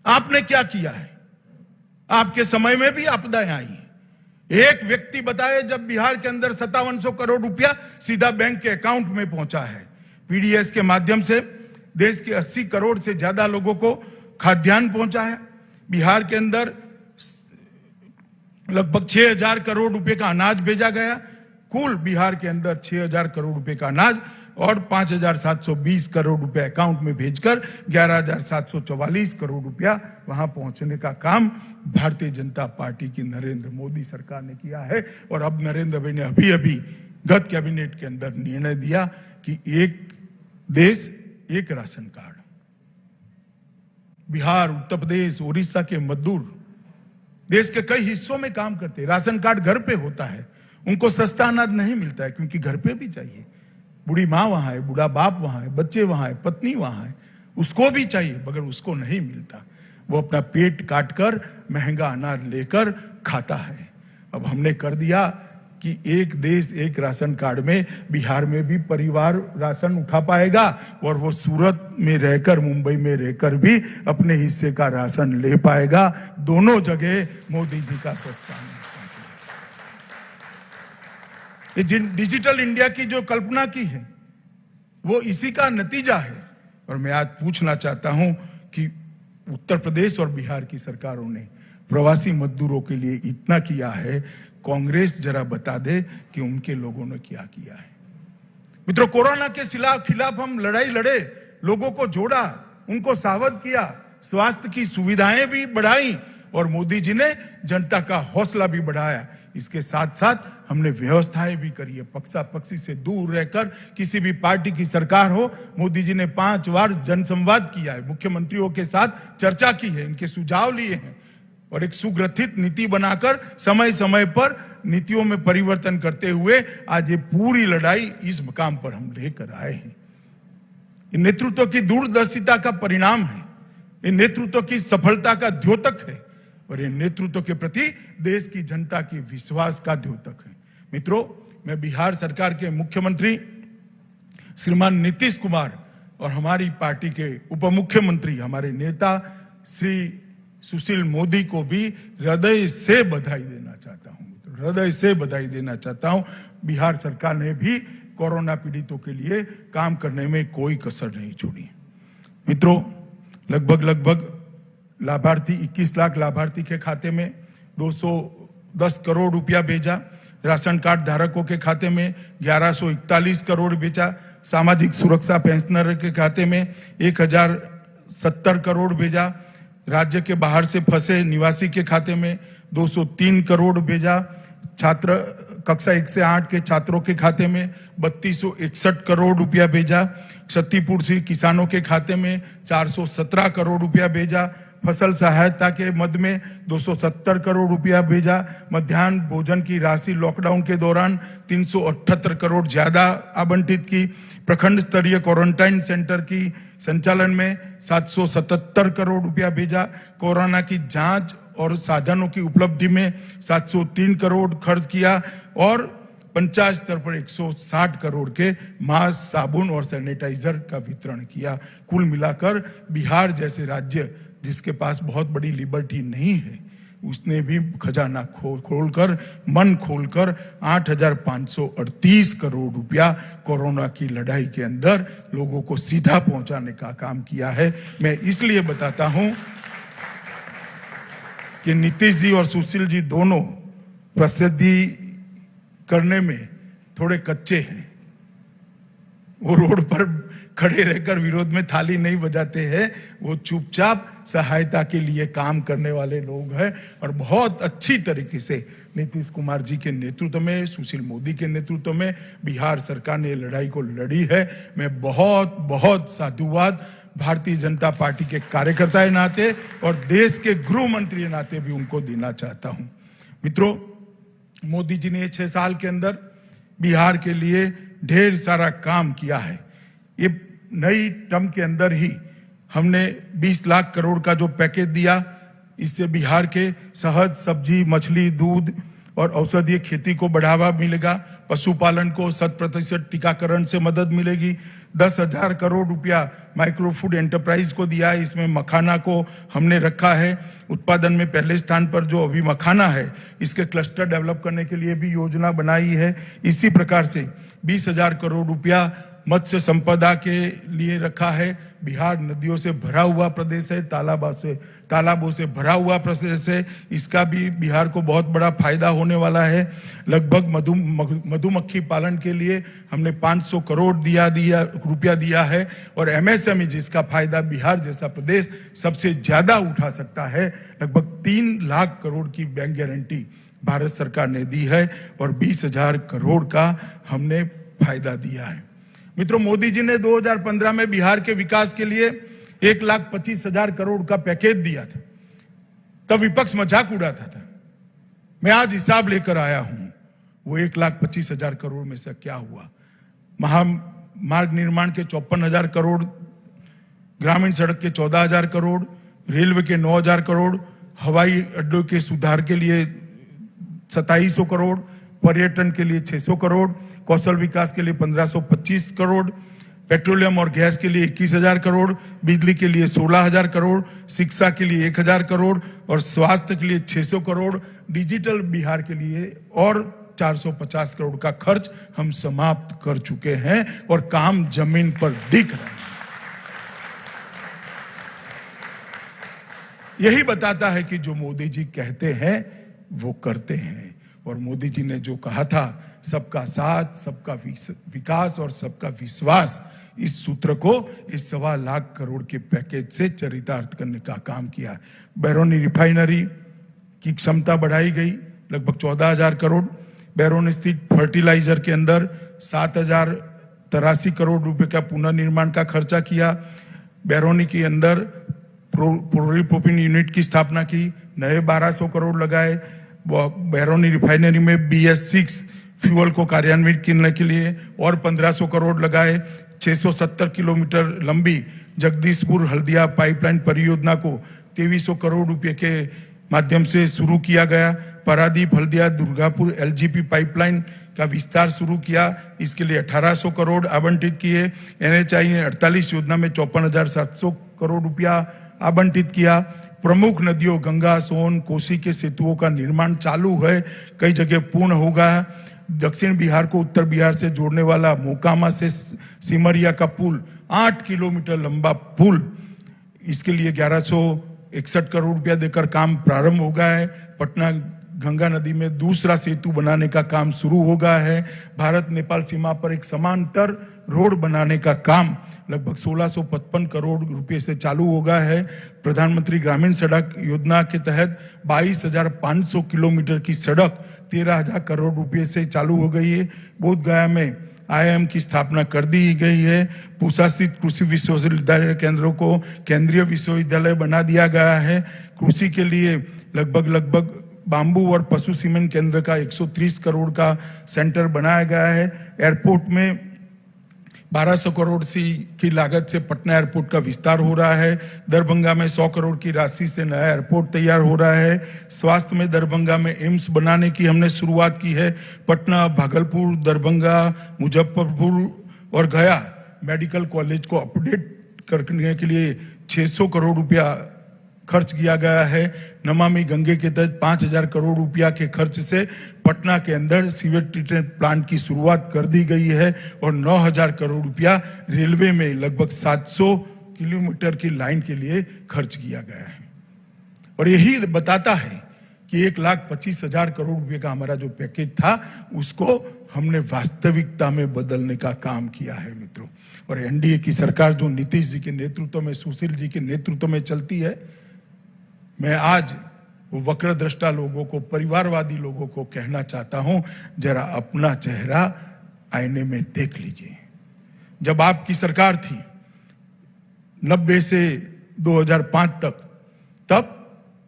[SPEAKER 1] आपने क्या किया है? आपके समय में भी आपदाएं आई हैं। एक व्यक्ति बताए जब बिहार के अंदर 5700 करोड़ रुपया सीधा बैंक के अकाउंट में पहुंचा है। पीडीएस के माध्यम से देश के 80 करोड़ से ज्यादा लोगों को खाद्यान्न पहुंचा है। बिहार के अंदर लगभग 6000 करोड़ रुपए का अनाज भेजा गया। कुल बिहार के अंदर 6000 करोड़ रुपए का अनाज और 5720 करोड़ रुपए अकाउंट में भेजकर 11744 करोड़ रुपया वहां पहुंचने का काम भारतीय जनता पार्टी की नरेंद्र मोदी सरकार ने किया है। और अब नरेंद्र भाई ने अभी गत कैबिनेट के अंदर निर्णय दिया कि एक देश एक राशन कार्ड। बिहार, उत्तर प्रदेश, उड़ीसा के मजदूर देश के कई हिस्सों में काम करते हैं, राशन कार्ड घर पे होता है, उनको सस्ता अनाज नहीं मिलता है क्योंकि घर पे भी चाहिए। बूढ़ी माँ वहां है, बूढ़ा बाप वहां है, बच्चे वहां है, पत्नी वहां है, उसको भी चाहिए मगर उसको नहीं मिलता। वो अपना पेट काटकर महंगा अनाज लेकर खाता है। अब हमने कर दिया कि एक देश एक राशन कार्ड में बिहार में भी परिवार राशन उठा पाएगा और वो सूरत में रहकर, मुंबई में रहकर भी अपने हिस्से का राशन ले पाएगा। दोनों जगह मोदी जी का सस्ता नहीं। ये जिन डिजिटल इंडिया की जो कल्पना की है वो इसी का नतीजा है। और मैं आज पूछना चाहता हूं कि उत्तर प्रदेश और बिहार की सरकारों ने प्रवासी मजदूरों के लिए इतना किया है, कांग्रेस जरा बता दे कि उनके लोगों ने क्या किया है। मित्रों, कोरोना के खिलाफ हम लड़ाई लड़े, लोगों को जोड़ा, उनको सावध किया, स्वास्थ्य की सुविधाएं भी बढ़ाई और मोदी जी ने जनता का हौसला भी बढ़ाया। इसके साथ साथ हमने व्यवस्थाएं भी करी है। पक्षा पक्षी से दूर रहकर किसी भी पार्टी की सरकार हो, मोदी जी ने 5 बार जनसंवाद किया है, मुख्यमंत्रियों के साथ चर्चा की है, इनके सुझाव लिए हैं और एक सुग्रथित नीति बनाकर समय समय पर नीतियों में परिवर्तन करते हुए आज ये पूरी लड़ाई इस मुकाम पर हम लेकर आए हैं। ये नेतृत्व की दूरदर्शिता का परिणाम है, ये नेतृत्व की सफलता का द्योतक है और ये नेतृत्व के प्रति देश की जनता की विश्वास का द्योतक है। मित्रों, मैं बिहार सरकार के मुख्यमंत्री श्रीमान नीतीश कुमार और हमारी पार्टी के उप मुख्यमंत्री, हमारे नेता श्री सुशील मोदी को भी हृदय से बधाई देना चाहता हूं। हृदय से बधाई देना चाहता हूं। बिहार सरकार ने भी कोरोना पीड़ितों के लिए काम करने में कोई कसर नहीं छोड़ी। मित्रों, लगभग लाभार्थी 21 लाख लाभार्थी के खाते में 210 करोड़ रुपया भेजा। राशन कार्ड धारकों के खाते में 1141 करोड़ भेजा। सामाजिक सुरक्षा पेंशनर के खाते में 1070 करोड़ भेजा। राज्य के बाहर से फंसे निवासी के खाते में 203 करोड़ भेजा। छात्र कक्षा 1 से 8 के छात्रों के खाते में 3261 करोड़ रुपया भेजा। क्षतिपूर्ति किसानों के खाते में 417 करोड़ रुपया भेजा। फसल सहायता के मद में 270 करोड़ रुपया भेजा। मध्याह्न भोजन की राशि लॉकडाउन के दौरान 378 करोड़ ज्यादा आवंटित की। प्रखंड स्तरीय क्वारंटाइन सेंटर की संचालन में 777 करोड़ रुपया भेजा। कोरोना की जांच और साधनों की उपलब्धि में 703 करोड़ खर्च किया और पंचायत स्तर पर 160 करोड़ के मास्क, साबुन और सैनिटाइजर का वितरण किया। कुल मिलाकर बिहार जैसे राज्य जिसके पास बहुत बड़ी लिबर्टी नहीं है, उसने भी खजाना खोलकर मन खोलकर 8538 करोड़ रुपया कोरोना की लड़ाई के अंदर लोगों को सीधा पहुंचाने का काम किया है। मैं इसलिए बताता हूं कि नीतीश जी और सुशील जी दोनों प्रसिद्धि करने में थोड़े कच्चे हैं। वो रोड पर खड़े रहकर विरोध में थाली नहीं बजाते हैं, वो चुपचाप सहायता के लिए काम करने वाले लोग हैं और बहुत अच्छी तरीके से नीतीश कुमार जी के नेतृत्व में, सुशील मोदी के नेतृत्व में बिहार सरकार ने लड़ाई को लड़ी है। मैं बहुत बहुत साधुवाद भारतीय जनता पार्टी के कार्यकर्ता के नाते और देश के गृह मंत्री के नाते भी उनको देना चाहता हूं। मित्रों, मोदी जी ने 6 साल के अंदर बिहार के लिए ढेर सारा काम किया है। ये नई टर्म के अंदर ही हमने 20 लाख करोड़ का जो पैकेज दिया, इससे बिहार के शहद, सब्जी, मछली, दूध और औषधीय खेती को बढ़ावा मिलेगा। पशुपालन को 100% टीकाकरण से मदद मिलेगी। 10,000 करोड़ रुपया माइक्रो फूड एंटरप्राइज को दिया है। इसमें मखाना को हमने रखा है उत्पादन में पहले स्थान पर। जो अभी मखाना है, इसके क्लस्टर डेवलप करने के लिए भी योजना बनाई है। इसी प्रकार से 20,000 करोड़ रुपया मत्स्य संपदा के लिए रखा है। बिहार नदियों से भरा हुआ प्रदेश है, तालाबों से भरा हुआ प्रदेश है। इसका भी बिहार को बहुत बड़ा फायदा होने वाला है। लगभग मधुमक्खी पालन के लिए हमने 500 करोड़ रुपया दिया है। और एमएसएमई, जिसका फायदा बिहार जैसा प्रदेश सबसे ज्यादा उठा सकता है, लगभग 3 लाख करोड़ की बैंक गारंटी भारत सरकार ने दी है और 20,000 करोड़ का हमने फायदा दिया है। मित्रों, मोदी जी ने 2015 में बिहार के विकास के लिए 1,25,000 करोड़ का पैकेज दिया था। तब विपक्ष मजाक उड़ाता था। मैं आज हिसाब लेकर आया हूं, वो 1,25,000 करोड़ में से क्या हुआ। महामार्ग निर्माण के 54,000 करोड़, ग्रामीण सड़क के 14,000 करोड़, रेलवे के 9,000 करोड़, हवाई अड्डों के सुधार के लिए 2,700 करोड़, पर्यटन के लिए 600 करोड़, कौशल विकास के लिए 1,525 करोड़, पेट्रोलियम और गैस के लिए 21,000 करोड़, बिजली के लिए 16,000 करोड़, शिक्षा के लिए 1,000 करोड़ और स्वास्थ्य के लिए 600 करोड़, डिजिटल बिहार के लिए और 450 करोड़ का खर्च हम समाप्त कर चुके हैं और काम जमीन पर दिख रहा है। यही बताता है कि जो मोदी जी कहते हैं वो करते हैं। और मोदी जी ने जो कहा था, सबका साथ, सबका विकास और सबका विश्वास, इस सूत्र को इस 1.25 लाख करोड़ के पैकेज से चरितार्थ करने का काम किया। बैरोनी रिफाइनरी की क्षमता बढ़ाई गई, लगभग 14,000 करोड़। बैरोनी स्थित फर्टिलाइजर के अंदर 7,083 करोड़ रुपए का पुनर्निर्माण का खर्चा किया। बैरोनी के अंदर प्रोपिलीन यूनिट की स्थापना की, नए 1,200 करोड़ लगाए। बैरोनी रिफाइनरी में BS6 फ्यूल को कार्यान्वित करने के लिए और 1,500 करोड़ लगाए। 670 किलोमीटर लंबी जगदीशपुर हल्दिया पाइपलाइन परियोजना को 2,300 करोड़ रुपए के माध्यम से शुरू किया गया। पारादीप हल्दिया दुर्गापुर LGP पाइपलाइन का विस्तार शुरू किया, इसके लिए 1,800 करोड़ आवंटित किए। NHAI ने 48 योजना में 54,700 करोड़ रुपया आवंटित किया। प्रमुख नदियों गंगा, सोन, कोसी के सेतुओं का निर्माण चालू है, कई जगह पूर्ण होगा। दक्षिण बिहार को उत्तर बिहार से जोड़ने वाला मोकामा से सिमरिया का पुल, 8 किलोमीटर लंबा पुल, इसके लिए 1,161 करोड़ रुपया देकर काम प्रारंभ हो गया है। पटना गंगा नदी में दूसरा सेतु बनाने का काम शुरू हो गया है। भारत नेपाल सीमा पर एक समांतर रोड बनाने का काम लगभग 1,655 करोड़ रुपए से चालू हो गया है। प्रधानमंत्री ग्रामीण सड़क योजना के तहत 22,500 किलोमीटर की सड़क 13,000 करोड़ रुपए से चालू हो गई है। बोध गया में IIM की स्थापना कर दी गई है। पूसा स्थित कृषि विश्वविद्यालय केंद्रों को केंद्रीय विश्वविद्यालय बना दिया गया है। कृषि के लिए लगभग बांबू और पशु सीमेंट केंद्र का 130 करोड़ का सेंटर बनाया गया है। एयरपोर्ट में 1,200 करोड़ की लागत से पटना एयरपोर्ट का विस्तार हो रहा है। दरभंगा में 100 करोड़ की राशि से नया एयरपोर्ट तैयार हो रहा है। स्वास्थ्य में दरभंगा में एम्स बनाने की हमने शुरुआत की है। पटना, भागलपुर, दरभंगा, मुजफ्फरपुर और गया मेडिकल कॉलेज को अपडेट करने के लिए 600 करोड़ रुपया खर्च किया गया है। नमामि गंगे के तहत 5,000 करोड़ रुपया के खर्च से पटना के अंदर सीवेज ट्रीटमेंट प्लांट की शुरुआत कर दी गई है और 9,000 करोड़ रुपया रेलवे में लगभग 700 किलोमीटर की लाइन के लिए खर्च किया गया है। और यही बताता है कि 1,25,000 करोड़ रुपए का हमारा जो पैकेज था, उसको हमने वास्तविकता में बदलने का काम किया है मित्रों। और NDA की सरकार जो नीतीश जी के नेतृत्व में, सुशील जी के नेतृत्व में चलती है, मैं आज वो वक्रदृष्टा लोगों को, परिवारवादी लोगों को कहना चाहता हूं, जरा अपना चेहरा आईने में देख लीजिए। जब आपकी सरकार थी 90 से 2005 तक, तब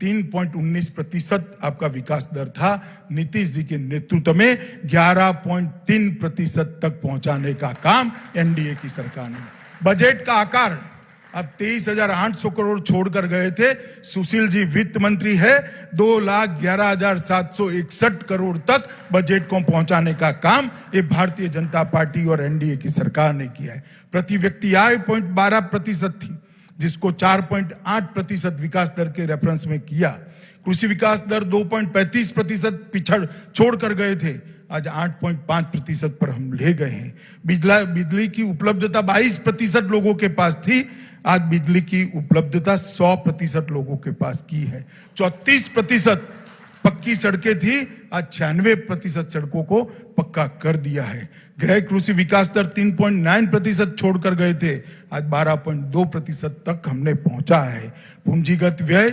[SPEAKER 1] 3.19% आपका विकास दर था। नीतीश जी के नेतृत्व में 11.3% तक पहुंचाने का काम एनडीए की सरकार ने। बजट का आकार अब 23,800 करोड़ छोड़कर गए थे। सुशील जी वित्त मंत्री है, 2,11,761 करोड़ तक बजट को पहुंचाने का काम ये भारतीय जनता पार्टी और एनडीए की सरकार ने किया है। प्रति व्यक्ति आय 0.12% थी, जिसको 4.8% विकास दर के रेफरेंस में किया। कृषि विकास दर 2.35% छोड़कर गए थे, आज 8.5% पर हम ले गए हैं। बिजली की उपलब्धता 22% लोगों के पास थी, आज बिजली की उपलब्धता 100% लोगों के पास की है। 34% पक्की सड़कें थी, आज 96% सड़कों को पक्का कर दिया है। गृह कृषि विकास दर 3.9% छोड़कर गए थे, आज 12.2% तक हमने पहुंचा है। पूंजीगत व्यय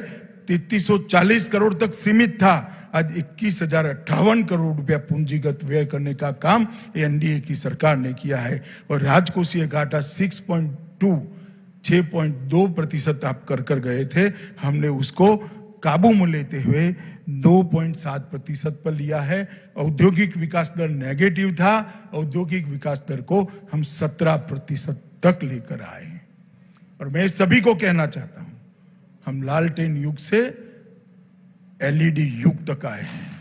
[SPEAKER 1] 3340 करोड़ तक सीमित था, आज 21,058 करोड़ रुपया पूंजीगत व्यय करने का काम एनडीए की सरकार ने किया है। और राजकोषीय घाटा 6.2% आप कर गए थे, हमने उसको काबू में लेते हुए 2.7% पर लिया है। औद्योगिक विकास दर नेगेटिव था, औद्योगिक विकास दर को हम 17% तक लेकर आए। और मैं सभी को कहना चाहता हूं, हम लालटेन युग से एलईडी युग तक आए हैं।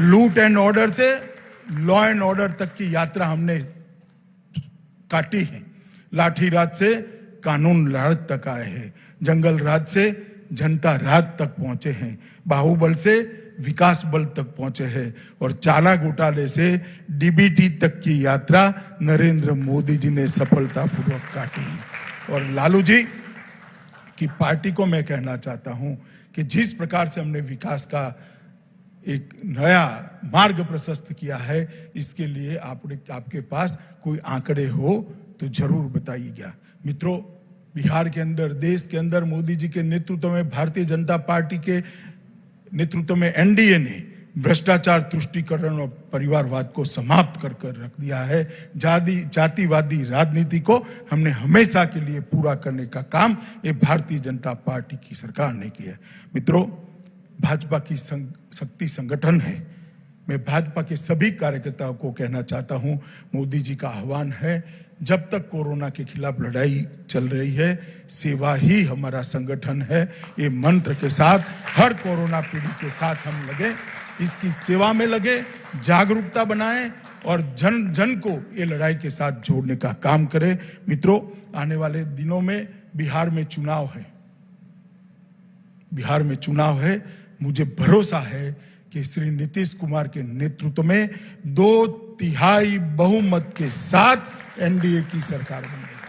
[SPEAKER 1] लूट एंड ऑर्डर से लॉ एंड ऑर्डर तक की यात्रा हमने काटी है। लाठी राज से कानून राज तक आए हैं, जंगल राज से जनता राज तक पहुंचे हैं, बाहुबल से विकास बल तक पहुंचे हैं, और चाला घोटाले से डीबीटी तक की यात्रा नरेंद्र मोदी जी ने सफलतापूर्वक काटी। और लालू जी की पार्टी को मैं कहना चाहता हूं कि जिस प्रकार से हमने विकास का एक नया मार्ग प्रशस्त किया है, इसके लिए आपके पास कोई आंकड़े हो तो जरूर बताइएगा। मित्रों, बिहार के अंदर, देश के अंदर मोदी जी के नेतृत्व में, भारतीय जनता पार्टी के नेतृत्व में एनडीए ने भ्रष्टाचार, तुष्टीकरण और परिवारवाद को समाप्त कर रख दिया है। जातिवादी राजनीति को हमने हमेशा के लिए पूरा करने का काम ये भारतीय जनता पार्टी की सरकार ने किया है। मित्रों, भाजपा की शक्ति संगठन है। मैं भाजपा के सभी कार्यकर्ताओं को कहना चाहता हूं, मोदी जी का आह्वान है, जब तक कोरोना के खिलाफ लड़ाई चल रही है, सेवा ही हमारा संगठन है। ये मंत्र के साथ हर कोरोना पीढ़ी के साथ हम लगे, इसकी सेवा में लगे, जागरूकता बनाएं और जन जन को ये लड़ाई के साथ जोड़ने का काम करें। मित्रों, आने वाले दिनों में बिहार में चुनाव है। मुझे भरोसा है कि श्री नीतीश कुमार के नेतृत्व में 2/3 बहुमत के साथ एनडीए की सरकार बनेगी।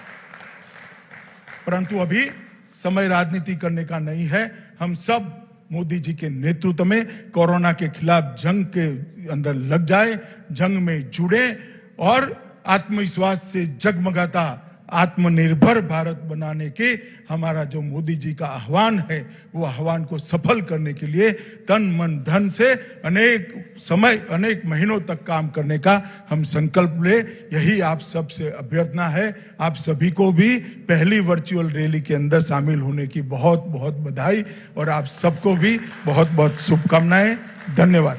[SPEAKER 1] परंतु अभी समय राजनीति करने का नहीं है। हम सब मोदी जी के नेतृत्व में कोरोना के खिलाफ जंग के अंदर लग जाए, जंग में जुड़े और आत्मविश्वास से जगमगाता आत्मनिर्भर भारत बनाने के हमारा जो मोदी जी का आह्वान है, वो आह्वान को सफल करने के लिए तन मन धन से अनेक महीनों तक काम करने का हम संकल्प ले। यही आप सबसे अभ्यर्थना है। आप सभी को भी पहली वर्चुअल रैली के अंदर शामिल होने की बहुत बहुत बधाई और आप सबको भी बहुत बहुत शुभकामनाएं। धन्यवाद।